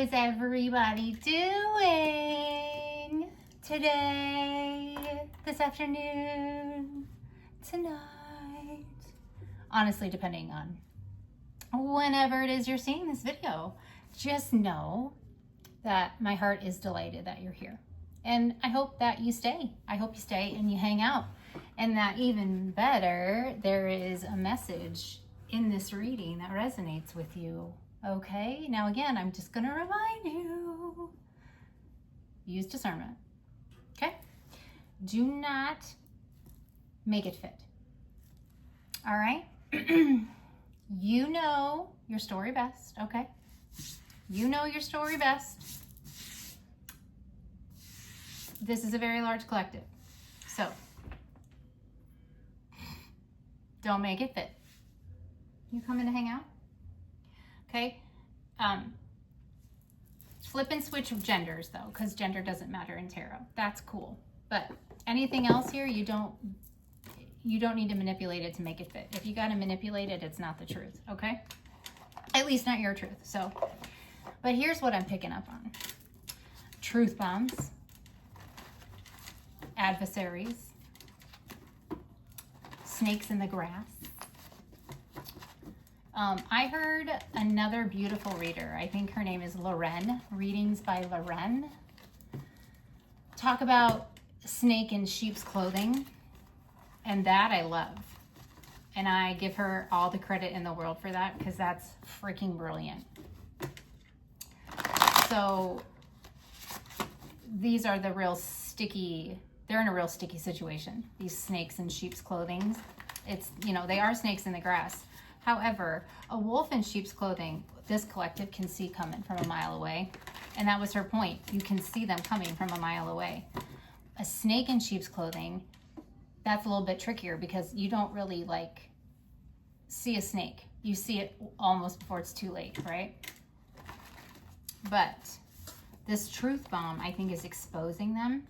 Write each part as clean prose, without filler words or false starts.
is everybody doing today, this afternoon, tonight? Honestly, depending on whenever it is you're seeing this video, just know that my heart is delighted that you're here. And I hope that you stay. I hope you stay and you hang out. And that even better, there is a message in this reading that resonates with you. Okay, now again, I'm just gonna remind you, use discernment, okay? Do not make it fit, all right? You know your story best, okay? You know your story best. This is a very large collective, so don't make it fit. You come in to hang out? Okay, flip and switch of genders though, because gender doesn't matter in tarot. That's cool. But anything else here, you don't need to manipulate it to make it fit. If you got to manipulate it, it's not the truth, okay? At least not your truth. So, but here's what I'm picking up on. Truth bombs, adversaries, snakes in the grass. I heard another beautiful reader, I think her name is Loren, Readings by Loren, talk about snake in sheep's clothing, and that I love. And I give her all the credit in the world for that, because that's freaking brilliant. So these are the real sticky, they're in a real sticky situation, these snakes in sheep's clothing. It's, you know, they are snakes in the grass. However, a wolf in sheep's clothing, this collective can see coming from a mile away. And that was her point. You can see them coming from a mile away. A snake in sheep's clothing, that's a little bit trickier because you don't really like see a snake. You see it almost before it's too late, right? But this truth bomb, I think, is exposing them.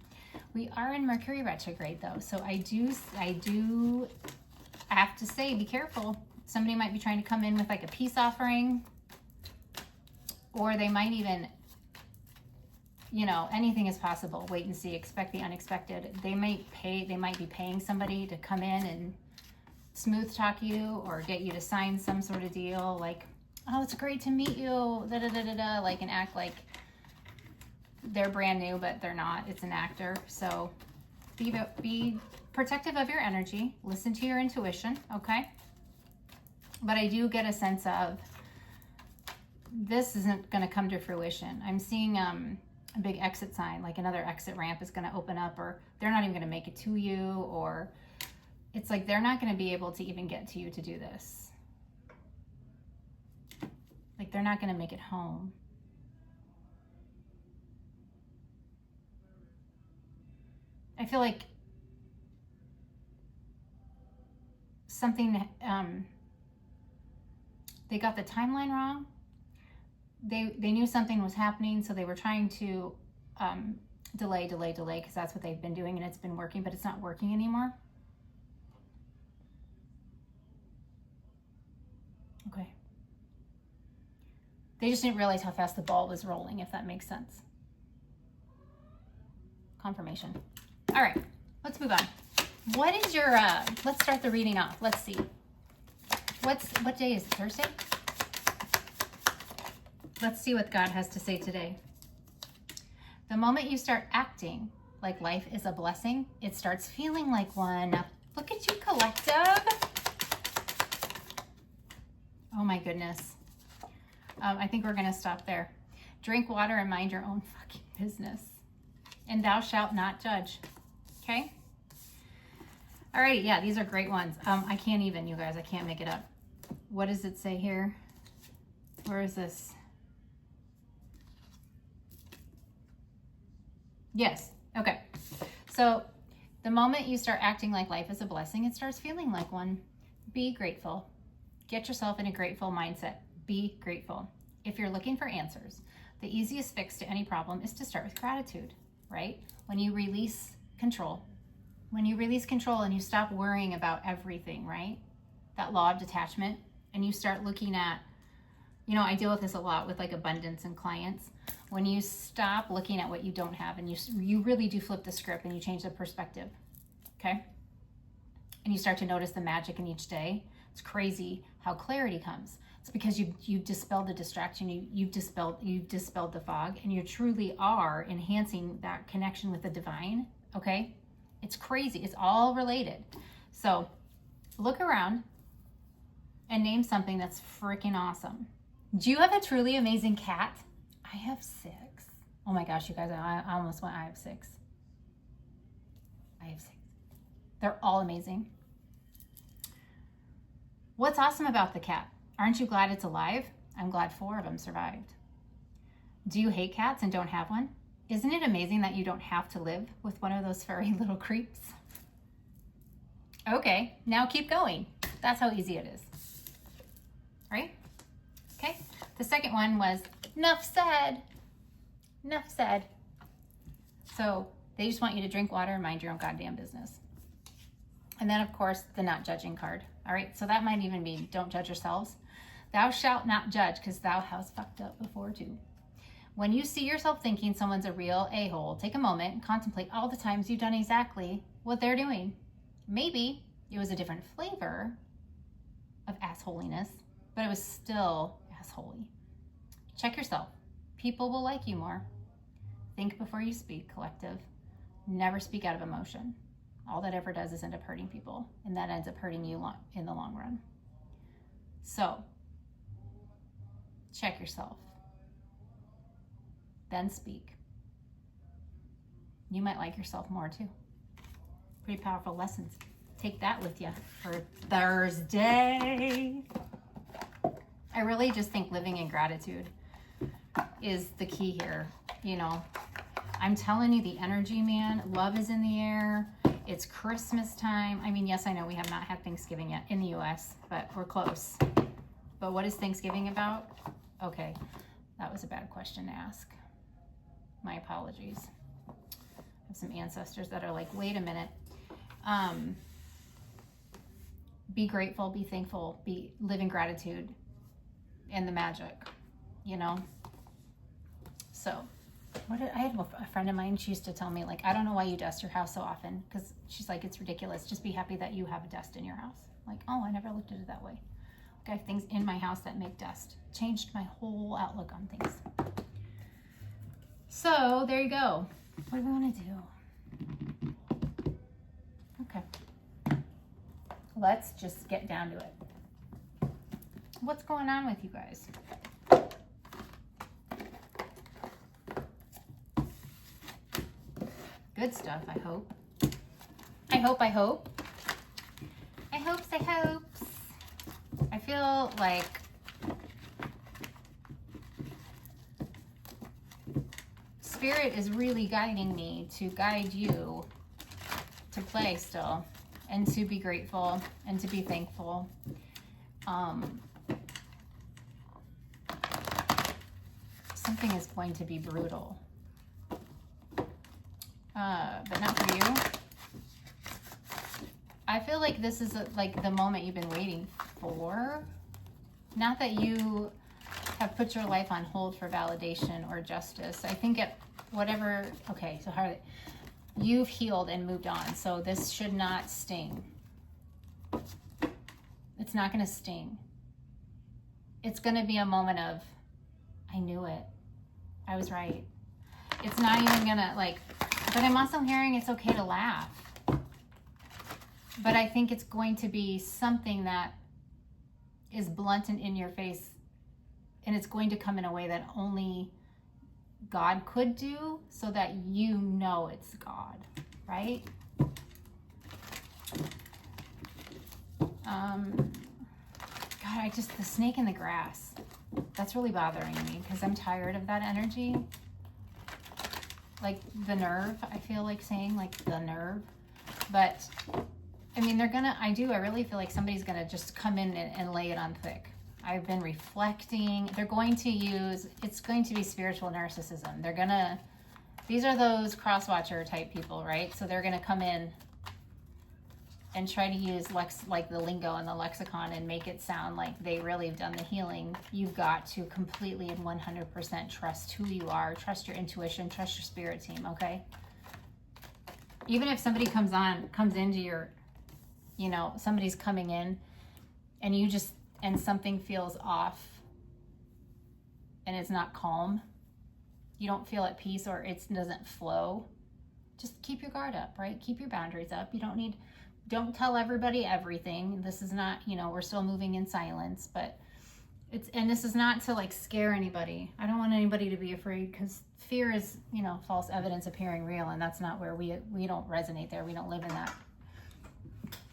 We are in Mercury retrograde though. So I do have to say, be careful. Somebody might be trying to come in with like a peace offering, or they might even, you know, anything is possible. Wait and see, expect the unexpected. They might be paying somebody to come in and smooth talk you or get you to sign some sort of deal like, oh, it's great to meet you, da da da da da, like, and act like they're brand new, but they're not. It's an actor. So be protective of your energy. Listen to your intuition, okay? But I do get a sense of this isn't going to come to fruition. I'm seeing a big exit sign, like another exit ramp is going to open up, or they're not even going to make it to you, or it's like they're not going to be able to even get to you to do this. Like they're not going to make it home. I feel like something, they got the timeline wrong. They knew something was happening, so they were trying to delay, because that's what they've been doing and it's been working, but it's not working anymore. Okay. They just didn't realize how fast the ball was rolling, if that makes sense. Confirmation. All right, let's move on. What is your, let's start the reading off. Let's see. What day is it? Thursday? Let's see what God has to say today. The moment you start acting like life is a blessing, it starts feeling like one. Look at you, collective. Oh my goodness. I think we're going to stop there. Drink water and mind your own fucking business. And thou shalt not judge. Okay? Alrighty, yeah, these are great ones. I can't even, you guys, I can't make it up. What does it say here? Where is this? Yes, okay. So the moment you start acting like life is a blessing, it starts feeling like one. Be grateful. Get yourself in a grateful mindset. Be grateful. If you're looking for answers, the easiest fix to any problem is to start with gratitude, right? When you release control, and you stop worrying about everything, right? That law of detachment, and you start looking at You know, I deal with this a lot with like abundance and clients. When you stop looking at what you don't have and you really do flip the script and you change the perspective, okay? And you start to notice the magic in each day. It's crazy how clarity comes. It's because you dispelled the distraction, you dispelled the fog, and you truly are enhancing that connection with the divine, okay? It's crazy. It's all related. So look around and name something that's freaking awesome. Do you have a truly amazing cat? I have 6. Oh my gosh, you guys, I almost went, I have 6. I have 6. They're all amazing. What's awesome about the cat? Aren't you glad it's alive? I'm glad 4 of them survived. Do you hate cats and don't have one? Isn't it amazing that you don't have to live with one of those furry little creeps? Okay, now keep going. That's how easy it is. Right? Okay. The second one was enough said. Enough said. So they just want you to drink water and mind your own goddamn business. And then, of course, the not judging card. All right. So that might even be don't judge yourselves. Thou shalt not judge, because thou hast fucked up before too. When you see yourself thinking someone's a real a-hole, take a moment and contemplate all the times you've done exactly what they're doing. Maybe it was a different flavor of assholiness, but it was still assholey. Check yourself. People will like you more. Think before you speak, collective. Never speak out of emotion. All that ever does is end up hurting people, and that ends up hurting you in the long run. So, check yourself. Then speak. You might like yourself more too. Pretty powerful lessons. Take that with you for Thursday. I really just think living in gratitude is the key here. You know, I'm telling you, the energy, man, love is in the air. It's Christmas time. I mean, yes, I know we have not had Thanksgiving yet in the US, but we're close. But what is Thanksgiving about? Okay, that was a bad question to ask. My apologies. I have some ancestors that are like, wait a minute. Be grateful, be thankful, live in gratitude and the magic, you know? So, I had a friend of mine, she used to tell me, like, I don't know why you dust your house so often, because she's like, it's ridiculous. Just be happy that you have dust in your house. Like, oh, I never looked at it that way. Like, I have things in my house that make dust. Changed my whole outlook on things. So, there you go. What do we want to do? Okay. Let's just get down to it. What's going on with you guys? Good stuff, I hope. I hope. I hopes. I feel like Spirit is really guiding me to guide you to play still and to be grateful and to be thankful. Something is going to be brutal. But not for you. I feel like this is like the moment you've been waiting for. Not that you have put your life on hold for validation or justice. I think okay, so you've healed and moved on. So this should not sting. It's not going to sting. It's going to be a moment of, I knew it. I was right. It's not even going to but I'm also hearing it's okay to laugh. But I think it's going to be something that is blunt and in your face, and it's going to come in a way that only God could do, so that you know it's God, right? God, the snake in the grass, that's really bothering me, because I'm tired of that energy. Like the nerve, I feel like saying, like the nerve. But I mean, I really feel like somebody's gonna just come in and lay it on thick. I've been reflecting. It's going to be spiritual narcissism. These are those cross-watcher type people, right? So they're gonna come in and try to use like the lingo and the lexicon and make it sound like they really have done the healing. You've got to completely and 100% trust who you are, trust your intuition, trust your spirit team, okay? Even if somebody comes into your, you know, somebody's coming in and something feels off and it's not calm, you don't feel at peace or it doesn't flow, just keep your guard up, right? Keep your boundaries up. You don't tell everybody everything. This is not, you know, we're still moving in silence, but and this is not to like scare anybody. I don't want anybody to be afraid, because fear is, you know, false evidence appearing real, and that's not where we don't resonate there. We don't live in that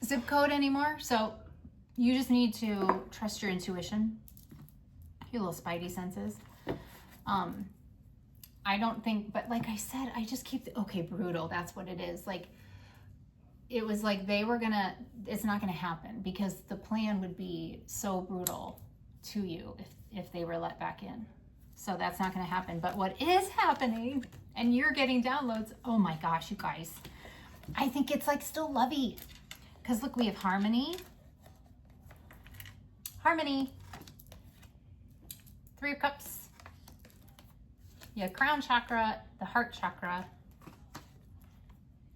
zip code anymore. So you just need to trust your intuition, your little spidey senses. I don't think, but like I said, I just keep, okay, brutal, that's what it is. Like, it was like it's not gonna happen, because the plan would be so brutal to you if they were let back in. So that's not gonna happen. But what is happening, and you're getting downloads, oh my gosh, you guys, I think it's like still lovey. Because look, we have harmony. Harmony. 3 of Cups. You have crown chakra, the heart chakra,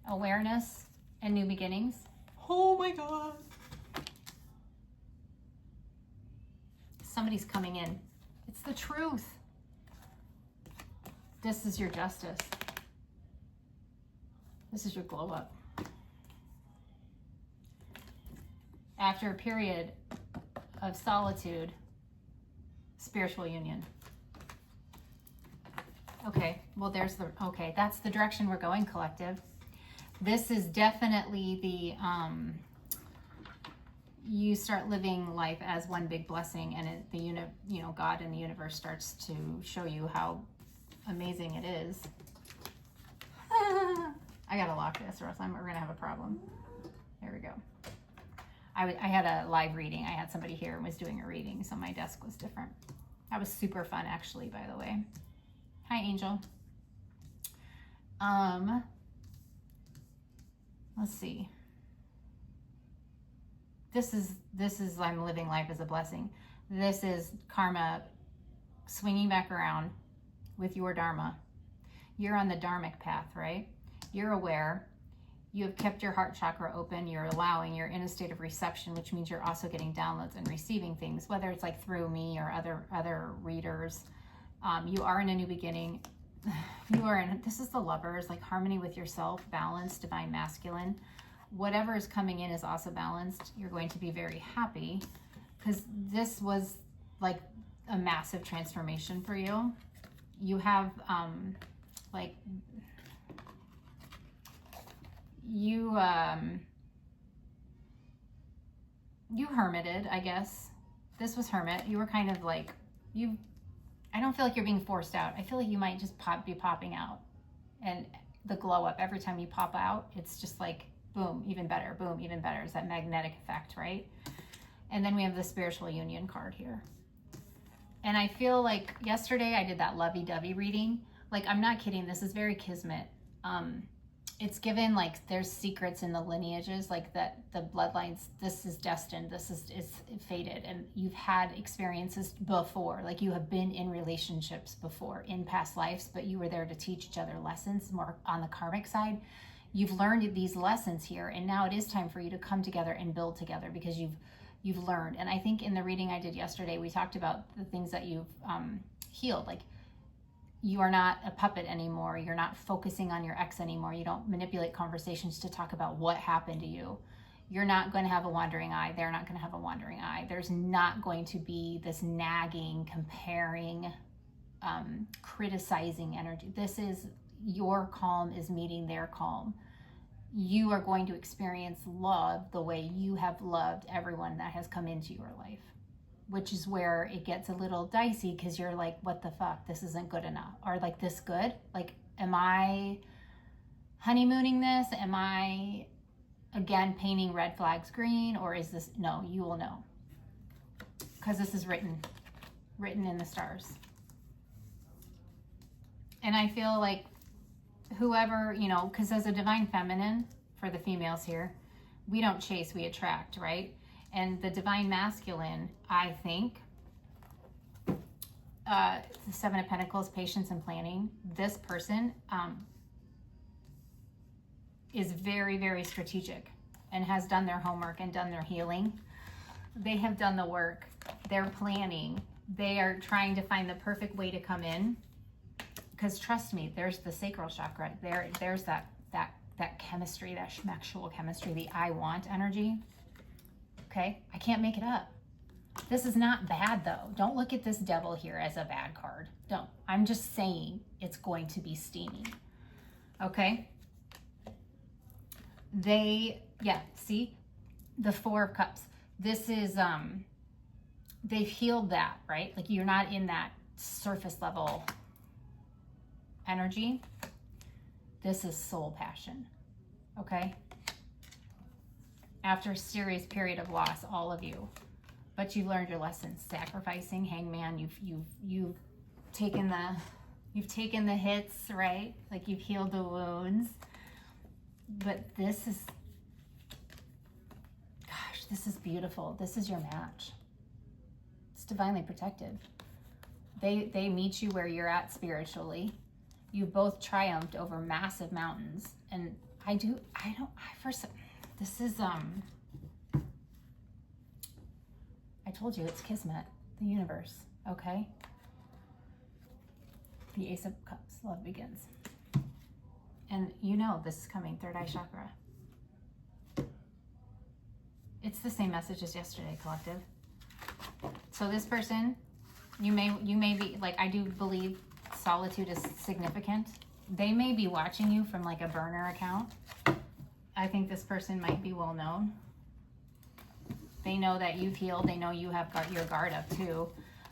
awareness, and new beginnings. Oh my God. Somebody's coming in. It's the truth. This is your justice. This is your glow up. After a period of solitude, spiritual union. Okay, well that's the direction we're going, collective. This is definitely the, you start living life as one big blessing, and God and the universe starts to show you how amazing it is. I gotta lock this, or else we're gonna have a problem. There we go. I had a live reading. I had somebody here and was doing a reading, so my desk was different. That was super fun, actually, by the way. Hi, Angel. Let's see. This is I'm living life as a blessing. This is karma swinging back around with your dharma. You're on the dharmic path, right? You're aware. You have kept your heart chakra open. You're allowing. You're in a state of reception, which means you're also getting downloads and receiving things, whether it's like through me or other readers. You are in a new beginning. This is the Lovers, like harmony with yourself, balance, divine masculine. Whatever is coming in is also balanced. You're going to be very happy, because this was like a massive transformation for you. You have you hermited, I guess. This was hermit. You were kind of like, I don't feel like you're being forced out. I feel like you might just be popping out, and the glow up every time you pop out, it's just like boom, even better, boom, even better. It's that magnetic effect, right? And then we have the spiritual union card here. And I feel like yesterday I did that lovey-dovey reading. Like, I'm not kidding. This is very kismet. It's given like there's secrets in the lineages, like that the bloodlines, this is destined, this is fated, and you've had experiences before, like you have been in relationships before in past lives, but you were there to teach each other lessons more on the karmic side. You've learned these lessons here, and now it is time for you to come together and build together, because you've learned. And I think in the reading I did yesterday, we talked about the things that you've healed. Like, you are not a puppet anymore. You're not focusing on your ex anymore. You don't manipulate conversations to talk about what happened to you. You're not going to have a wandering eye. They're not going to have a wandering eye. There's not going to be this nagging, comparing, criticizing energy. This is your calm is meeting their calm. You are going to experience love the way you have loved everyone that has come into your life, which is where it gets a little dicey, because you're like, what the fuck? This isn't good enough. Or like, this good? Like, am I honeymooning this? Am I, again, painting red flags green? Or is this, no, you will know. Because this is written in the stars. And I feel like whoever, because as a divine feminine, for the females here, we don't chase, we attract, right? And the divine masculine, I think, the Seven of Pentacles, patience and planning. This person is very, very strategic and has done their homework and done their healing. They have done the work. They're planning. They are trying to find the perfect way to come in. Because trust me, there's the sacral chakra. There's that chemistry, that schmexual chemistry, the I want energy. Okay, I can't make it up. This is not bad though. Don't look at this devil here as a bad card. Don't. I'm just saying it's going to be steamy. Okay. See? The Four of Cups. This is, they've healed that, right? Like you're not in that surface level energy. This is soul passion. Okay. After a serious period of loss, all of you, but you've learned your lessons. Sacrificing, Hangman. You've taken the hits, right? Like you've healed the wounds. But this is, gosh, this is beautiful. This is your match. It's divinely protected. They meet you where you're at spiritually. You both triumphed over massive mountains, and this is, I told you, it's Kismet, the universe, okay? The Ace of Cups, love begins. And you know this is coming, third eye chakra. It's the same message as yesterday, collective. So this person, you may be, like, I do believe solitude is significant. They may be watching you from like a burner account. I think this person might be well known. They know that you've healed. They know you have got your guard up too.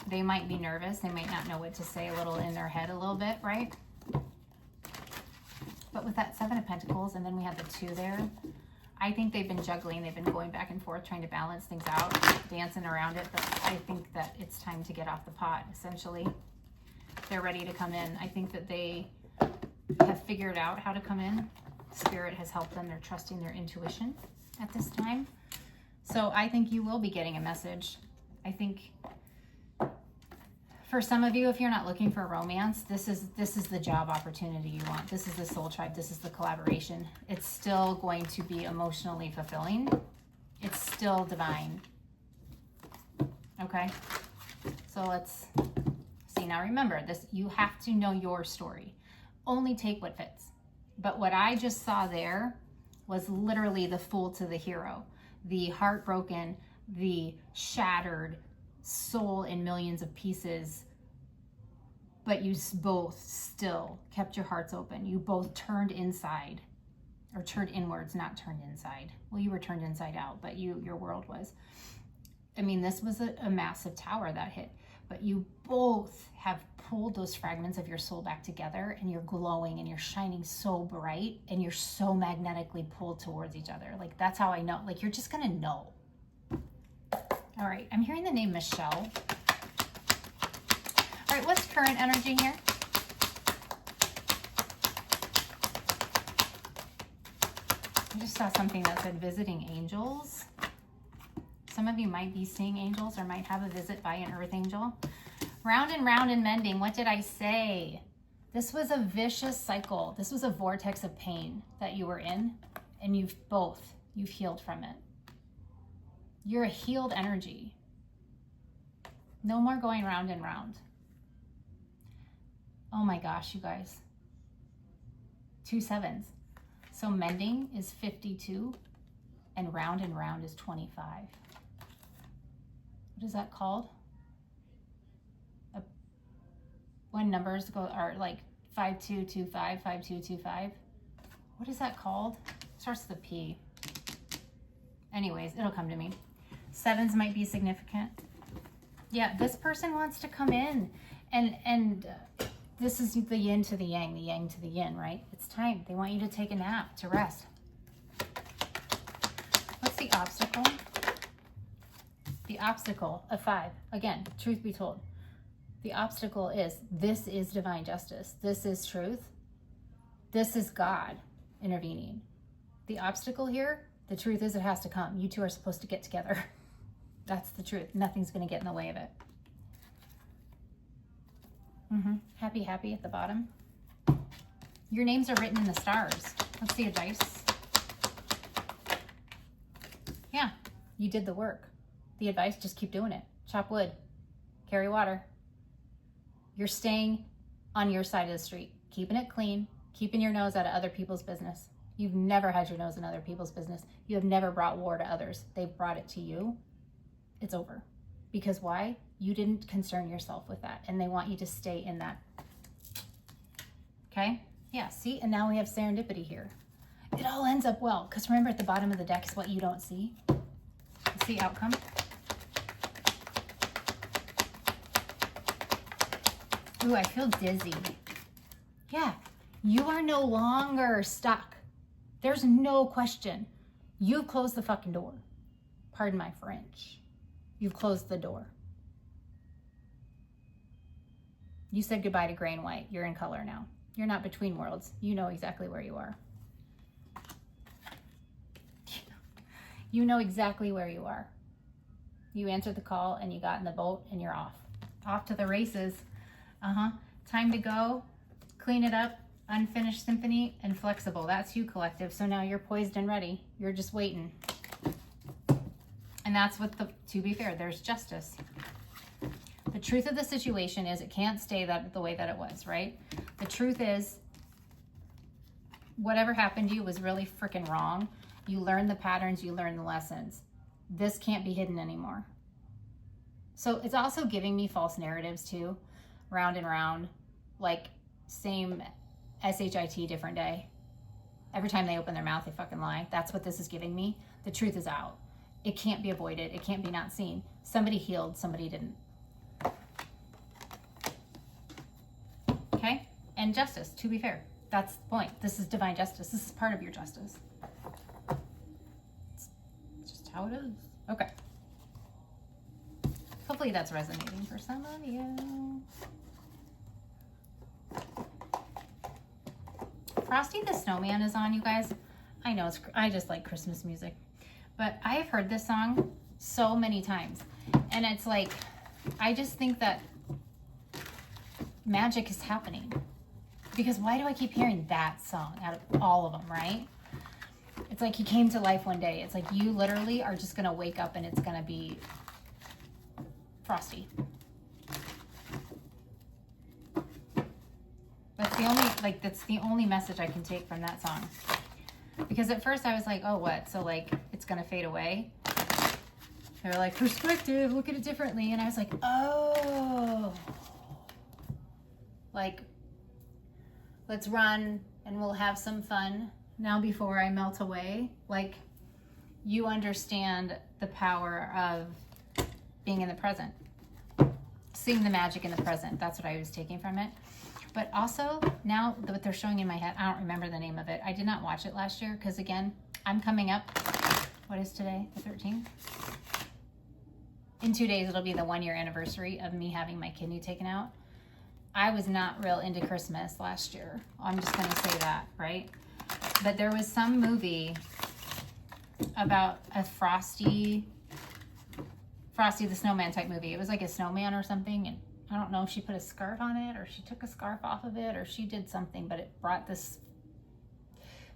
They might be nervous. They might not know what to say, a little in their head a little bit, right? But with that Seven of Pentacles, and then we have the 2 there, I think they've been juggling. They've been going back and forth, trying to balance things out, dancing around it. But I think that it's time to get off the pot, essentially. They're ready to come in. I think that they have figured out how to come in. Spirit has helped them. They're trusting their intuition at this time. So I think you will be getting a message. I think for some of you, if you're not looking for romance, this is the job opportunity you want. This is the soul tribe. This is the collaboration. It's still going to be emotionally fulfilling. It's still divine. Okay? So let's see. Now remember this, you have to know your story. Only take what fits. But what I just saw there was literally the fool to the hero. The heartbroken, the shattered soul in millions of pieces. But you both still kept your hearts open. You both turned inside, or turned inwards, not turned inside. Well, you were turned inside out, but your world was. I mean, this was a massive tower that hit. But you both have pulled those fragments of your soul back together, and you're glowing and you're shining so bright, and you're so magnetically pulled towards each other. Like, that's how I know. Like, you're just gonna know. All right, I'm hearing the name Michelle. All right, what's current energy here? I just saw something that said visiting angels. Some of you might be seeing angels or might have a visit by an earth angel. Round and mending. What did I say? This was a vicious cycle. This was a vortex of pain that you were in, and you've healed from it. You're a healed energy. No more going round and round. Oh my gosh, you guys. 2 sevens. So mending is 52 and round is 25. What is that called? When numbers are like 5225, 5225. What is that called? Starts with a P. Anyways, it'll come to me. Sevens might be significant. Yeah, this person wants to come in, and this is the yin to the yang to the yin, right? It's time. They want you to take a nap, to rest. What's the obstacle? The obstacle of 5. Again, truth be told. The obstacle is, this is divine justice. This is truth. This is God intervening. The obstacle here The truth is it has to come. You two are supposed to get together. That's the truth. Nothing's going to get in the way of it. Happy, happy at the bottom. Your names are written in the stars. Let's see a dice. Yeah, you did the work. The advice, just keep doing it. Chop wood. Carry water. You're staying on your side of the street. Keeping it clean. Keeping your nose out of other people's business. You've never had your nose in other people's business. You have never brought war to others. They brought it to you. It's over. Because why? You didn't concern yourself with that. And they want you to stay in that. Okay? Yeah, see? And now we have serendipity here. It all ends up well. Because remember, at the bottom of the deck is what you don't see. It's the outcome. Ooh, I feel dizzy. Yeah, you are no longer stuck. There's no question. You've closed the fucking door. Pardon my French. You've closed the door. You said goodbye to gray and white. You're in color now. You're not between worlds. You know exactly where you are. You know exactly where you are. You answered the call and you got in the boat and you're off. Off to the races. Time to go. Clean it up. Unfinished symphony and flexible. That's you, collective. So now you're poised and ready. You're just waiting. And that's what to be fair, there's justice. The truth of the situation is it can't stay the way that it was, right? The truth is whatever happened to you was really freaking wrong. You learned the patterns, you learned the lessons. This can't be hidden anymore. So it's also giving me false narratives too, round and round, like same SHIT, different day. Every time they open their mouth, they fucking lie. That's what this is giving me. The truth is out. It can't be avoided. It can't be not seen. Somebody healed, somebody didn't. Okay? And justice, to be fair. That's the point. This is divine justice. This is part of your justice. It's just how it is. Okay. Hopefully that's resonating for some of you. Frosty the Snowman is on, you guys. I know, I just like Christmas music. But I have heard this song so many times. And it's like, I just think that magic is happening. Because why do I keep hearing that song out of all of them, right? It's like he came to life one day. It's like you literally are just going to wake up and it's going to be Frosty. That's the only message I can take from that song. Because at first I was like, oh, what? So like, it's going to fade away. They were like, perspective, look at it differently. And I was like, oh, like, let's run and we'll have some fun now before I melt away. Like, you understand the power of being in the present, seeing the magic in the present. That's what I was taking from it. But also, now what they're showing in my head, I don't remember the name of it. I did not watch it last year because, again, I'm coming up. What is today? The 13th? In 2 days, it'll be the 1-year anniversary of me having my kidney taken out. I was not real into Christmas last year. I'm just going to say that, right? But there was some movie about a Frosty the Snowman type movie. It was like a snowman or something, and I don't know if she put a scarf on it or she took a scarf off of it or she did something, but it brought this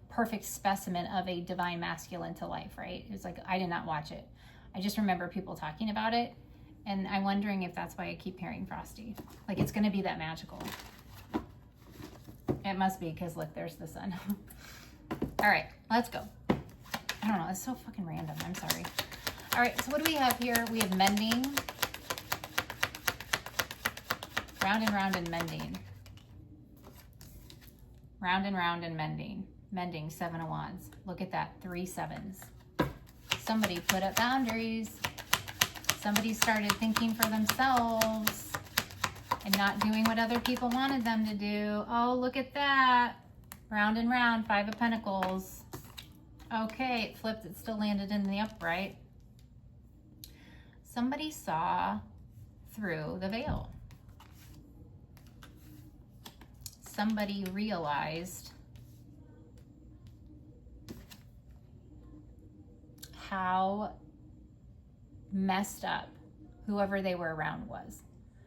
perfect specimen of a divine masculine to life, right? It was like, I did not watch it. I just remember people talking about it, and I'm wondering if that's why I keep hearing Frosty. Like, it's going to be that magical. It must be, because look, there's the sun. All right, let's go. I don't know, it's so fucking random. I'm sorry. All right, so what do we have here? We have mending. Round and round and mending. Round and round and mending. Mending, 7 of Wands. Look at that, 3 sevens. Somebody put up boundaries. Somebody started thinking for themselves and not doing what other people wanted them to do. Oh, look at that. Round and round, 5 of Pentacles. Okay, it flipped. It still landed in the upright. Somebody saw through the veil. Somebody realized how messed up whoever they were around was,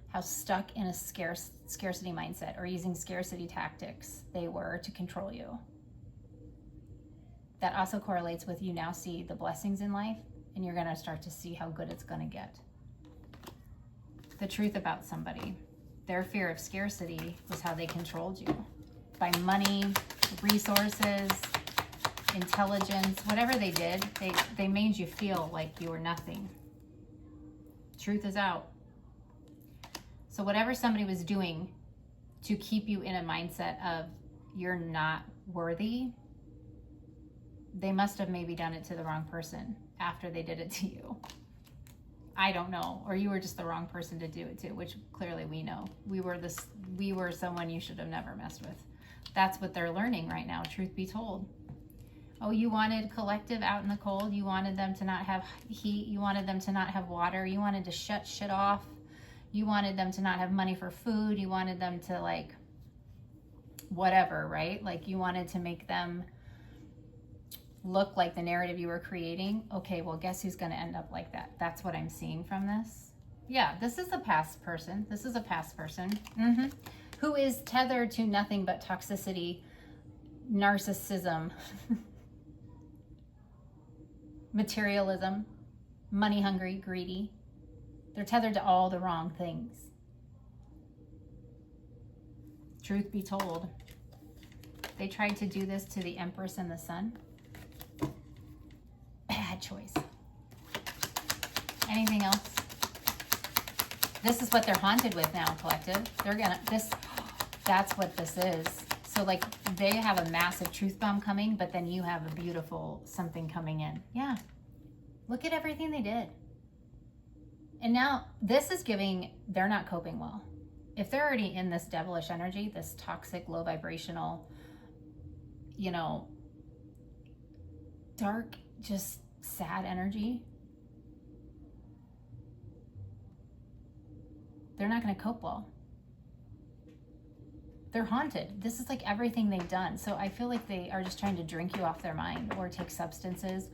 how stuck in a scarcity mindset or using scarcity tactics they were to control you. That also correlates with you now see the blessings in life, and you're going to start to see how good it's going to get. The truth about somebody, their fear of scarcity was how they controlled you. By money, resources, intelligence, whatever they did, they made you feel like you were nothing. Truth is out. So whatever somebody was doing to keep you in a mindset of you're not worthy, they must have maybe done it to the wrong person after they did it to you. I don't know. Or you were just the wrong person to do it to, which clearly we know. We were someone you should have never messed with. That's what they're learning right now, truth be told. Oh, you wanted collective out in the cold. You wanted them to not have heat. You wanted them to not have water. You wanted to shut shit off. You wanted them to not have money for food. You wanted them to like, whatever, right? Like you wanted to make them look like the narrative you were creating. Okay, well, guess who's going to end up like that? That's what I'm seeing from this. Yeah, this is a past person. This is a past person who is tethered to nothing but toxicity, narcissism, materialism, money hungry, greedy. They're tethered to all the wrong things. Truth be told, they tried to do this to the Empress and the Sun. Bad choice. Anything else? This is what they're haunted with now, collective. That's what this is. So like they have a massive truth bomb coming, but then you have a beautiful something coming in. Yeah. Look at everything they did. And now this is giving, they're not coping well. If they're already in this devilish energy, this toxic, low vibrational, dark, just sad energy, they're not going to cope well. They're haunted. This is like everything they've done. So I feel like they are just trying to drink you off their mind or take substances,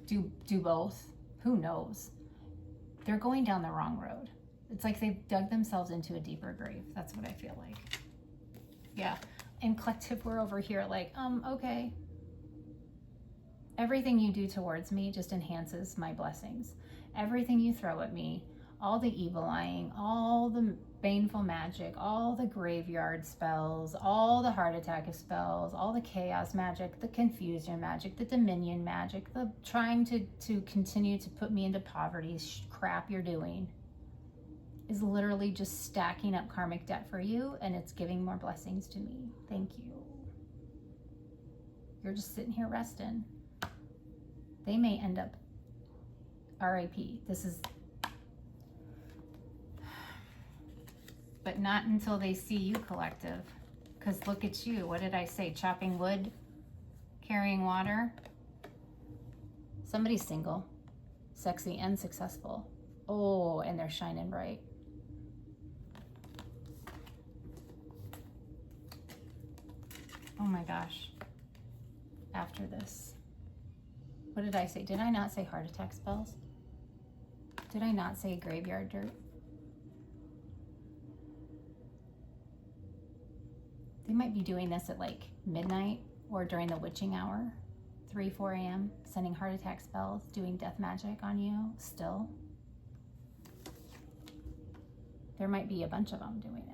do both. Who knows? They're going down the wrong road. It's like they've dug themselves into a deeper grave. That's what I feel like. Yeah. And collective, we're over here like, okay. Everything you do towards me just enhances my blessings. Everything you throw at me, all the evil eyeing, all the baneful magic, all the graveyard spells, all the heart attack spells, all the chaos magic, the confusion magic, the dominion magic, the trying to continue to put me into poverty crap you're doing is literally just stacking up karmic debt for you, and it's giving more blessings to me. Thank you. You're just sitting here resting. They may end up RIP. But not until they see you, collective. Because look at you. What did I say? Chopping wood, carrying water. Somebody's single, sexy, and successful. Oh, and they're shining bright. Oh my gosh. After this. What did I say? Did I not say heart attack spells? Did I not say graveyard dirt? They might be doing this at like midnight or during the witching hour, 3, 4 a.m., sending heart attack spells, doing death magic on you still. There might be a bunch of them doing it.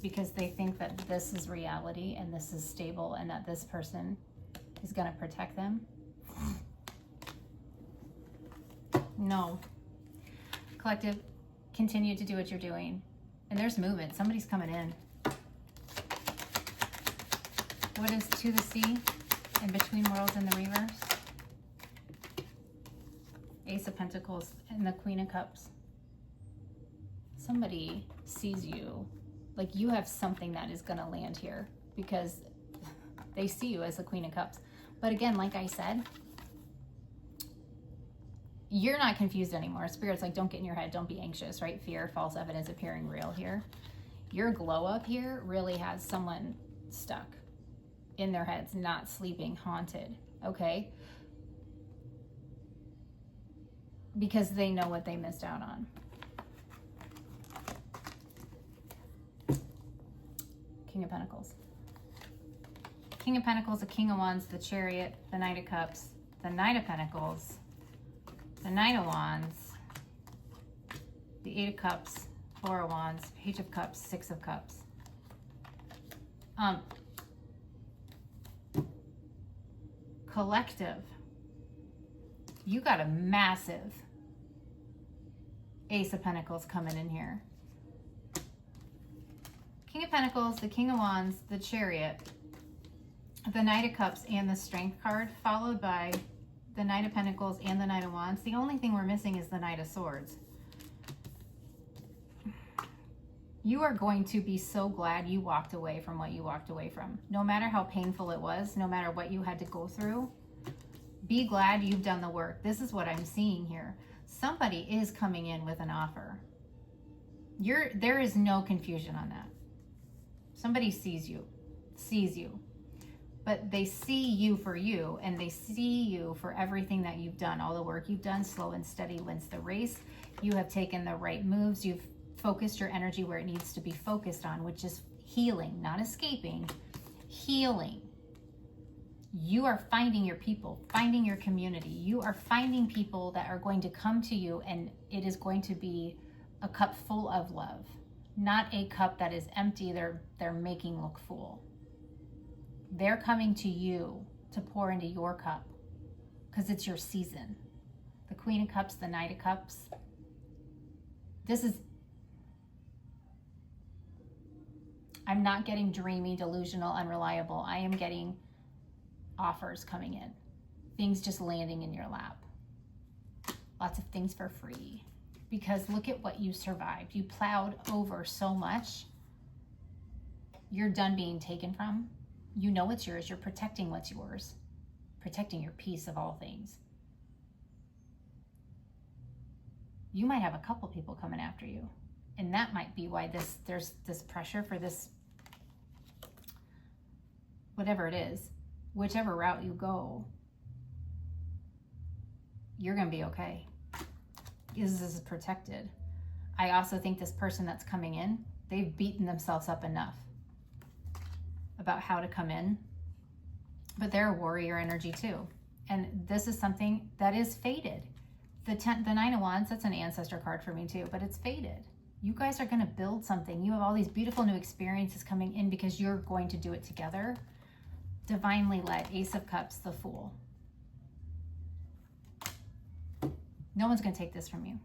Because they think that this is reality and this is stable and that this person is going to protect them. No. Collective, continue to do what you're doing. And there's movement. Somebody's coming in. What is to the sea and between worlds and the reverse? Ace of Pentacles and the Queen of Cups. Somebody sees you. Like you have something that is going to land here because they see you as the Queen of Cups. But again, like I said, you're not confused anymore. Spirit's like, don't get in your head. Don't be anxious, right? Fear, false evidence appearing real here. Your glow up here really has someone stuck. in their heads, not sleeping, haunted, okay? Because they know what they missed out on. King of Pentacles. King of Pentacles, the King of Wands, the Chariot, the Knight of Cups, the Knight of Pentacles, the Knight of Wands, the Eight of Cups, Four of Wands, Page of Cups, Six of Cups. Collective. You got a massive Ace of Pentacles coming in here. King of Pentacles, the King of Wands, the Chariot, the Knight of Cups, and the Strength card, followed by the Knight of Pentacles and the Knight of Wands. The only thing we're missing is the Knight of Swords. You are going to be so glad you walked away from what you walked away from. No matter how painful it was, no matter what you had to go through, be glad you've done the work. This is what I'm seeing here. Somebody is coming in with an offer. There is no confusion on that. Somebody sees you, but they see you for you, and they see you for everything that you've done, all the work you've done. Slow and steady wins the race. You have taken the right moves. You've focused your energy where it needs to be focused on, which is healing, not escaping, healing. You are finding your people, finding your community. You are finding people that are going to come to you, and it is going to be a cup full of love, not a cup that is empty. They're making look full. They're coming to you to pour into your cup because it's your season. The Queen of Cups, the Knight of Cups. I'm not getting dreamy, delusional, unreliable. I am getting offers coming in. Things just landing in your lap. Lots of things for free. Because look at what you survived. You plowed over so much. You're done being taken from. You know it's yours. You're protecting what's yours. Protecting your peace of all things. You might have a couple people coming after you. And that might be why there's this pressure for this, whatever it is, whichever route you go, you're going to be okay. This is protected. I also think this person that's coming in, they've beaten themselves up enough about how to come in, but they're a warrior energy too. And this is something that is faded. The Nine of Wands, that's an ancestor card for me too, but it's faded. You guys are going to build something. You have all these beautiful new experiences coming in because you're going to do it together. Divinely led. Ace of Cups, the Fool. No one's going to take this from you.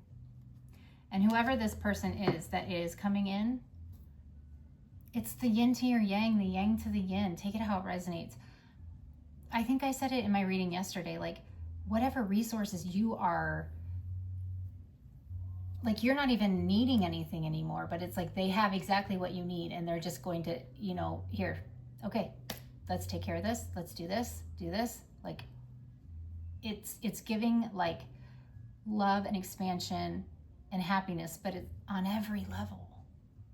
And whoever this person is that is coming in, it's the yin to your yang, the yang to the yin. Take it how it resonates. I think I said it in my reading yesterday, like whatever resources you are, like you're not even needing anything anymore, but it's like they have exactly what you need and they're just going to, here, okay, let's take care of this. Let's do this, Like it's giving like love and expansion and happiness, but it's on every level,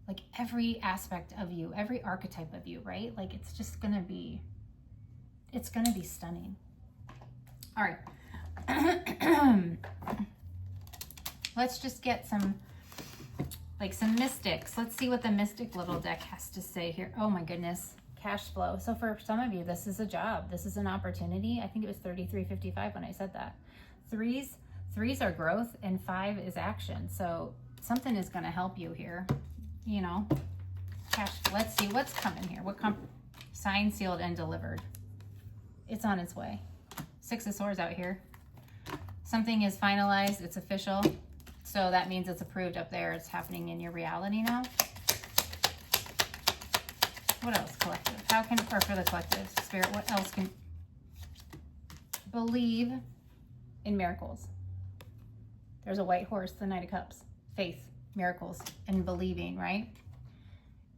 like every aspect of you, every archetype of you, right? Like it's just going to be stunning. All right. Let's just get some mystics. Let's see what the mystic little deck has to say here. Oh my goodness. Cash flow. So for some of you, this is a job. This is an opportunity. I think it was 33.55 when I said that. Threes are growth and 5 is action. So something is going to help you here. Cash. Let's see what's coming here. Signed, sealed, and delivered. It's on its way. 6 of Swords out here. Something is finalized. It's official. So that means it's approved up there. It's happening in your reality now. What else, collective? Or for the collective, spirit, what else can... Believe in miracles. There's a white horse, the Knight of Cups. Faith, miracles, and believing, right?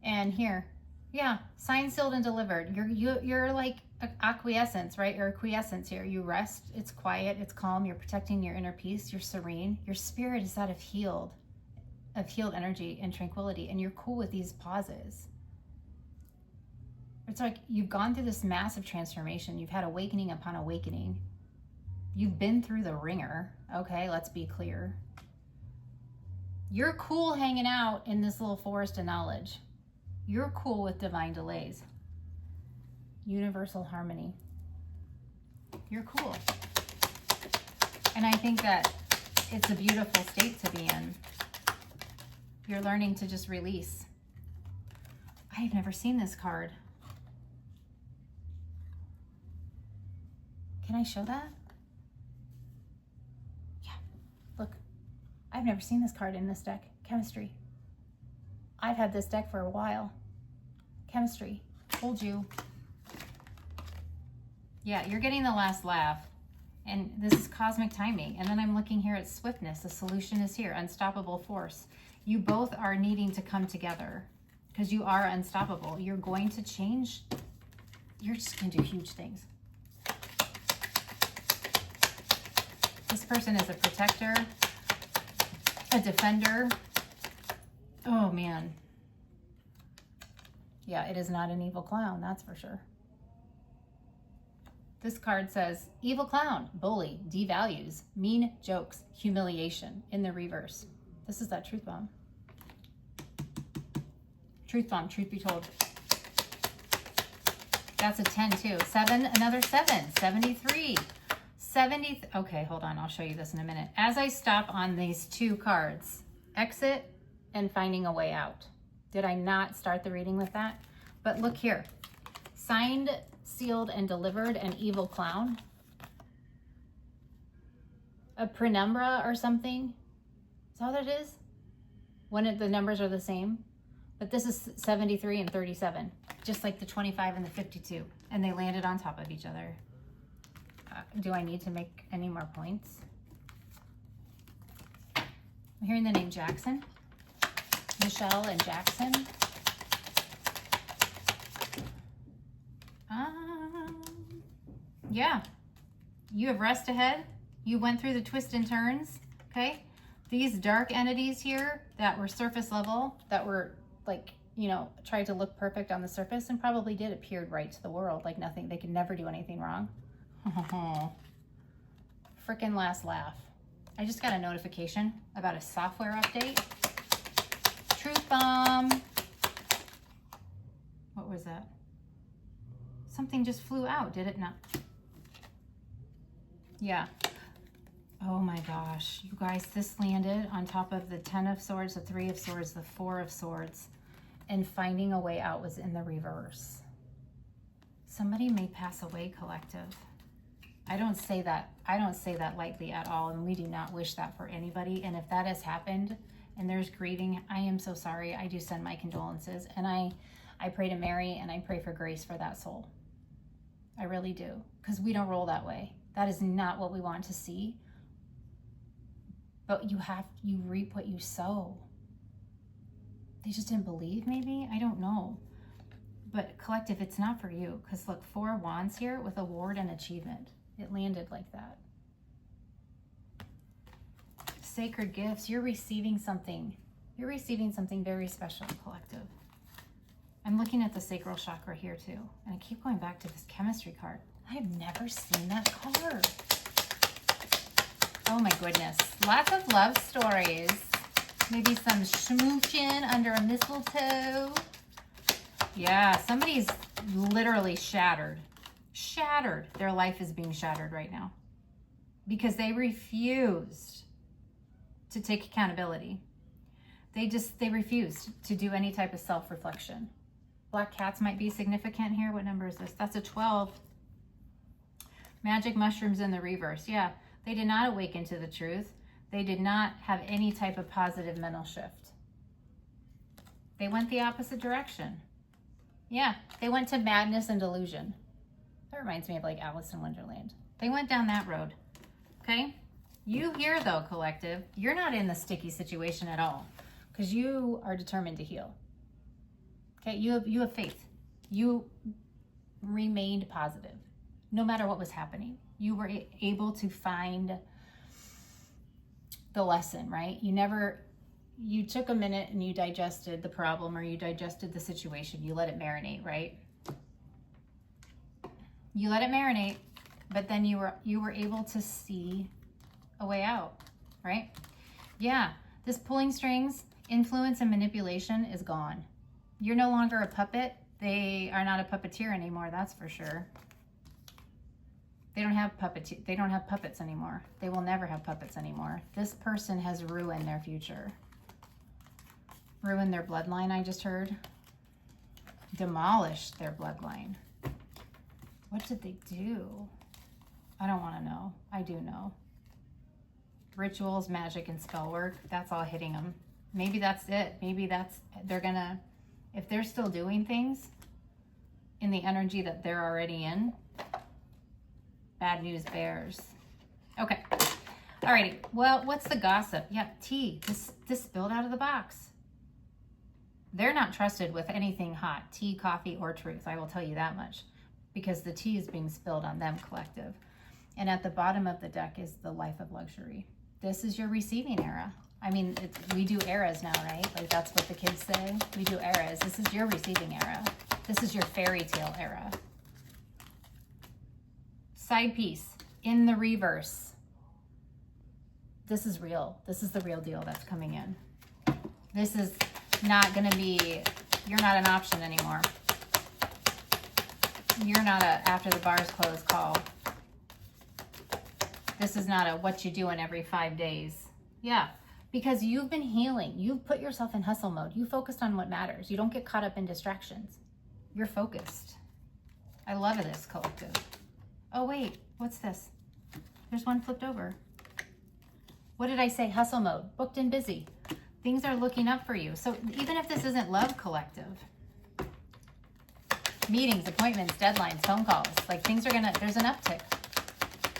And here, yeah, signed, sealed, and delivered. You're like acquiescence, right? Or quiescence here. You rest, it's quiet, it's calm, you're protecting your inner peace, you're serene. Your spirit is out of healed energy and tranquility, and you're cool with these pauses. It's like you've gone through this massive transformation. You've had awakening upon awakening. You've been through the ringer. Okay, let's be clear. You're cool hanging out in this little forest of knowledge. You're cool with divine delays. Universal harmony. You're cool. And I think that it's a beautiful state to be in. You're learning to just release. I've never seen this card. Can I show that? Yeah, look. I've never seen this card in this deck. Chemistry. I've had this deck for a while. Chemistry. Told you. Yeah, you're getting the last laugh. And this is cosmic timing. And then I'm looking here at swiftness. The solution is here. Unstoppable force. You both are needing to come together because you are unstoppable. You're going to change. You're just going to do huge things. This person is a protector, a defender. Oh, man. Yeah, it is not an evil clown, that's for sure. This card says, evil clown, bully, devalues, mean jokes, humiliation in the reverse. This is that truth bomb. Truth bomb, truth be told. That's a 10 too. 7, another 7, 73. 70, okay, hold on, I'll show you this in a minute. As I stop on these two cards, exit and finding a way out. Did I not start the reading with that? But look here, signed, sealed, and delivered, an evil clown. A penumbra or something. Is that what it is? When the numbers are the same. But this is 73 and 37, just like the 25 and the 52. And they landed on top of each other. Do I need to make any more points? I'm hearing the name Jackson. Michelle and Jackson. Yeah. You have rest ahead. You went through the twists and turns. Okay. These dark entities here that were surface level, that were like, you know, tried to look perfect on the surface and probably did appeared right to the world like nothing. They could never do anything wrong. Frickin' last laugh. I just got a notification about a software update. Truth bomb. What was that? Something just flew out, did it not? Yeah. Oh my gosh. You guys, this landed on top of the 10 of swords, the 3 of swords, the 4 of swords, and finding a way out was in the reverse. Somebody may pass away, collective. I don't say that lightly at all, and we do not wish that for anybody. And if that has happened and there's grieving, I am so sorry. I do send my condolences, and I pray to Mary and I pray for grace for that soul. I really do, because we don't roll that way. That is not what we want to see. But you reap what you sow. They just didn't believe, maybe? I don't know. But collective, it's not for you, because look, 4 wands here with award and achievement. It landed like that. Sacred gifts. You're receiving something. You're receiving something very special, collective. I'm looking at the sacral chakra here too. And I keep going back to this chemistry card. I've never seen that card. Oh my goodness. Lots of love stories. Maybe some schmooching under a mistletoe. Yeah, somebody's literally shattered. Shattered. Their life is being shattered right now because they refused to take accountability. They refused to do any type of self-reflection. Black cats might be significant here. What number is this? That's a 12. Magic mushrooms in the reverse. Yeah, they did not awaken to the truth. They did not have any type of positive mental shift. They went the opposite direction. Yeah, they went to madness and delusion. That reminds me of like Alice in Wonderland. They went down that road. Okay? You here though, collective, you're not in the sticky situation at all because you are determined to heal. Okay? You have faith. You remained positive no matter what was happening. You were able to find the lesson, right? You took a minute and you digested the problem or you digested the situation. You let it marinate, right? You let it marinate, but then you were able to see a way out, right? Yeah, this pulling strings, influence and manipulation is gone. You're no longer a puppet. They are not a puppeteer anymore, that's for sure. They don't have puppets anymore. They will never have puppets anymore. This person has ruined their future. Ruined their bloodline, I just heard. Demolished their bloodline. What did they do? I don't want to know. I do know. Rituals, magic, and spell work. That's all hitting them. Maybe that's it. Maybe they're gonna, if they're still doing things in the energy that they're already in, bad news bears. Okay. Alrighty. Well, what's the gossip? Yeah, tea. This spilled out of the box. They're not trusted with anything hot. Tea, coffee, or truth. I will tell you that much. Because the tea is being spilled on them, collective. And at the bottom of the deck is the life of luxury. This is your receiving era. I mean, we do eras now, right? Like that's what the kids say. We do eras. This is your receiving era. This is your fairy tale era. Side piece in the reverse. This is real. This is the real deal that's coming in. This is not going to be, you're not an option anymore. You're not a after the bar's closed call. This is not a what you doing every 5 days. Yeah, because you've been healing. You've put yourself in hustle mode. You focused on what matters. You don't get caught up in distractions. You're focused. I love this, collective. Oh, wait, what's this? There's one flipped over. What did I say? Hustle mode, booked and busy. Things are looking up for you. So even if this isn't love, collective, meetings, appointments, deadlines, phone calls, like things are gonna, there's an uptick.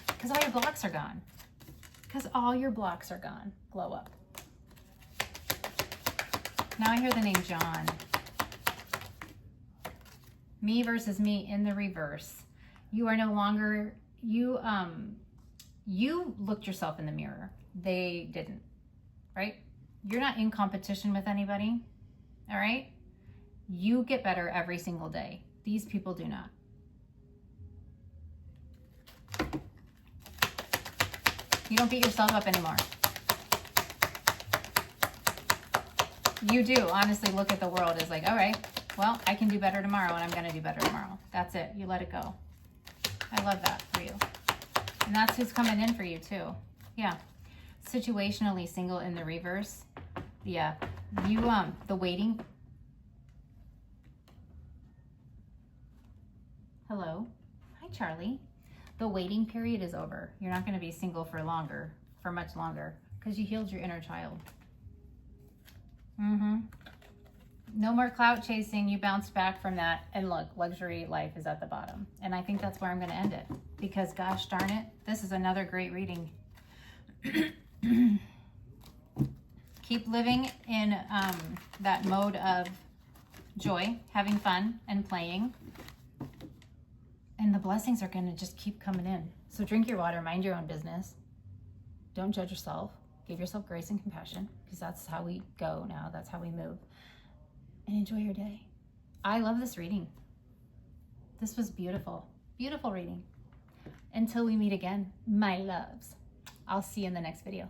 Because all your blocks are gone. Because all your blocks are gone. Glow up. Now I hear the name John. Me versus me in the reverse. You are no longer, you looked yourself in the mirror. They didn't, right? You're not in competition with anybody, all right? You get better every single day. These people do not. You don't beat yourself up anymore. You do honestly look at the world as like, all right, well, I can do better tomorrow and I'm going to do better tomorrow. That's it. You let it go. I love that for you. And that's who's coming in for you too. Yeah. Situationally single in the reverse. Yeah. You, the waiting. Hello. Hi, Charlie. The waiting period is over. You're not going to be single for much longer, because you healed your inner child. No more clout chasing. You bounced back from that. And look, luxury life is at the bottom. And I think that's where I'm going to end it, because gosh darn it, this is another great reading. Keep living in that mode of joy, having fun and playing. And the blessings are going to just keep coming in. So drink your water, mind your own business. Don't judge yourself. Give yourself grace and compassion, because that's how we go now. That's how we move. And enjoy your day. I love this reading. This was beautiful. Beautiful reading. Until we meet again, my loves. I'll see you in the next video.